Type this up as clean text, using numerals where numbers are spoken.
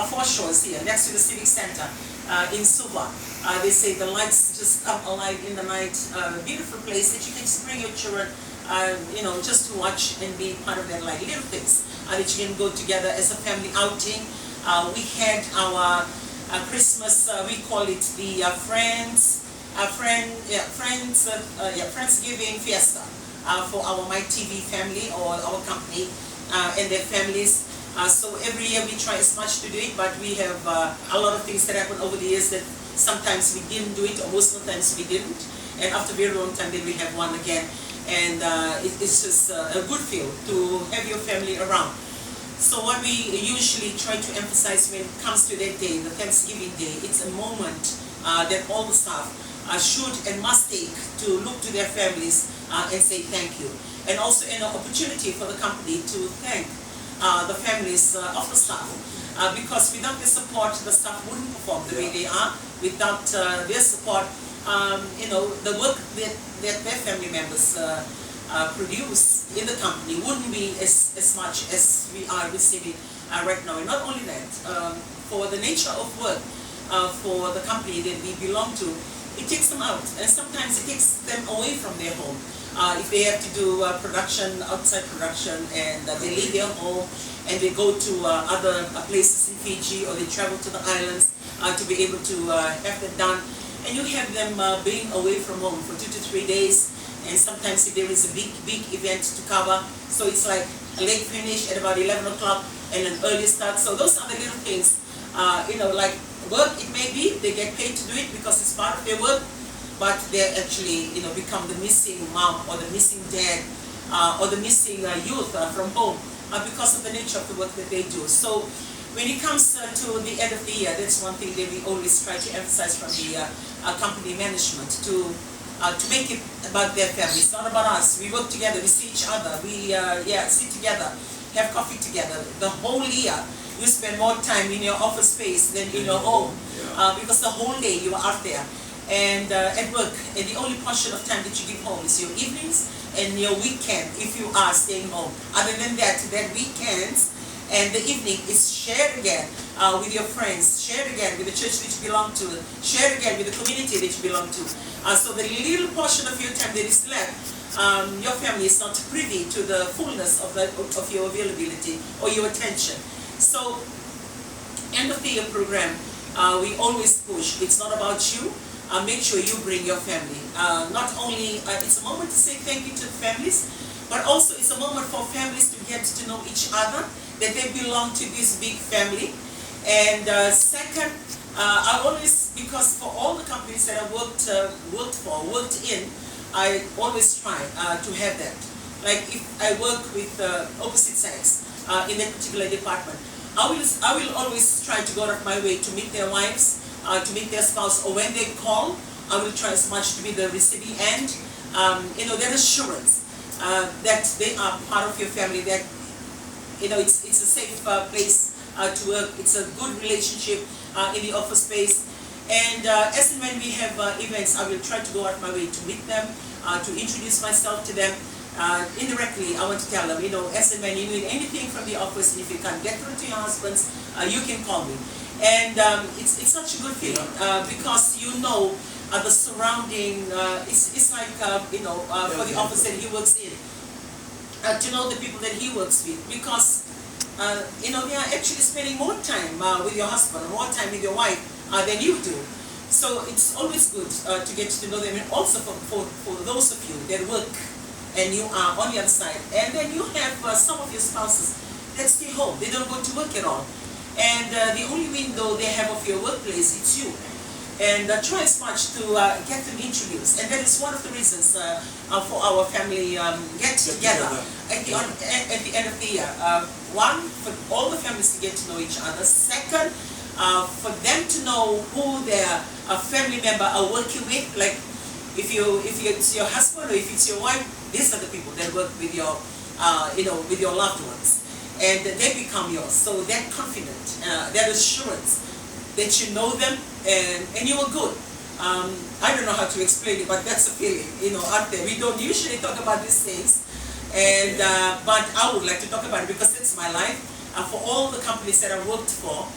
Foreshores here, next to the Civic Center in Suva. They say the lights just come alive in the night. Beautiful place that you can just bring your children, just to watch and be part of that, like little things that you can go together as a family outing. We had our Christmas, we call it the Friendsgiving Fiesta for our MyTV family or our company and their families. So every year we try as much to do it, but we have a lot of things that happen over the years that sometimes we didn't do it, or most of the times we didn't. And after a very long time, then we have one again. And it's just a good feel to have your family around. So what we usually try to emphasize when it comes to that day, the Thanksgiving Day, it's a moment that all the staff should and must take to look to their families and say thank you. And also an opportunity for the company to thank the families of the staff, because without their support, the staff wouldn't perform the way they are. Without their support, the work that their family members produce in the company wouldn't be as much as we are receiving right now. And not only that, for the nature of work for the company that we belong to, it takes them out, and sometimes it takes them away from their home. If they have to do production, outside production, and they leave their home and they go to other places in Fiji, or they travel to the islands to be able to have that done. And you have them being away from home for 2 to 3 days, and sometimes if there is a big event to cover, so it's like a late finish at about 11 o'clock and an early start. So those are the little things, like work it may be, they get paid to do it because it's part of their work, but they're actually, become the missing mom or the missing dad or the missing youth from home because of the nature of the work that they do. So when it comes to the end of the year, that's one thing that we always try to emphasize from the company management, to make it about their family. It's not about us. We work together, we see each other, we sit together, have coffee together. The whole year, you spend more time in your office space than in your home, because the whole day you are out there and at work, and the only portion of time that you give home is your evenings and your weekend if you are staying home. Other than that, weekends and the evening is shared again with your friends, shared again with the church that you belong to, shared again with the community that you belong to. So the little portion of your time that is left, your family is not privy to the fullness of your availability or your attention. So, end of the year program, we always push. It's not about you. Make sure you bring your family. Not only it's a moment to say thank you to the families, but also it's a moment for families to get to know each other, that they belong to this big family. And second, I always, because for all the companies that I worked in, I always try to have that. Like if I work with opposite sex in that particular department, I will always try to go out of my way to meet their wives, to meet their spouse, or when they call, I will try as much to be the receiving end. That assurance that they are part of your family, that it's a safe place to work. It's a good relationship in the office space. And as and when we have events, I will try to go out of my way to meet them, to introduce myself to them. Indirectly, I want to tell them, as and when you need anything from the office, if you can't get through to your husbands, you can call me. And it's such a good feeling because the surrounding, it's like, for the office that he works in, to know the people that he works with, because, they are actually spending more time with your husband, more time with your wife than you do. So it's always good to get to know them, and also for those of you that work and you are on the other side, and then you have some of your spouses that stay home, they don't go to work at all, and the only window they have of your workplace, it's you. And try as much to get them introduced, and that is one of the reasons for our family get together at the end of the year. One, for all the families to get to know each other. Second, for them to know who their family member are working with. Like if it's your husband or if it's your wife, these are the people that work with your with your loved ones, and they become yours. So that confidence, that assurance that you know them and you are good. I don't know how to explain it, but that's a feeling, out there. We don't usually talk about these things, and but I would like to talk about it because it's my life. For all the companies that I worked for,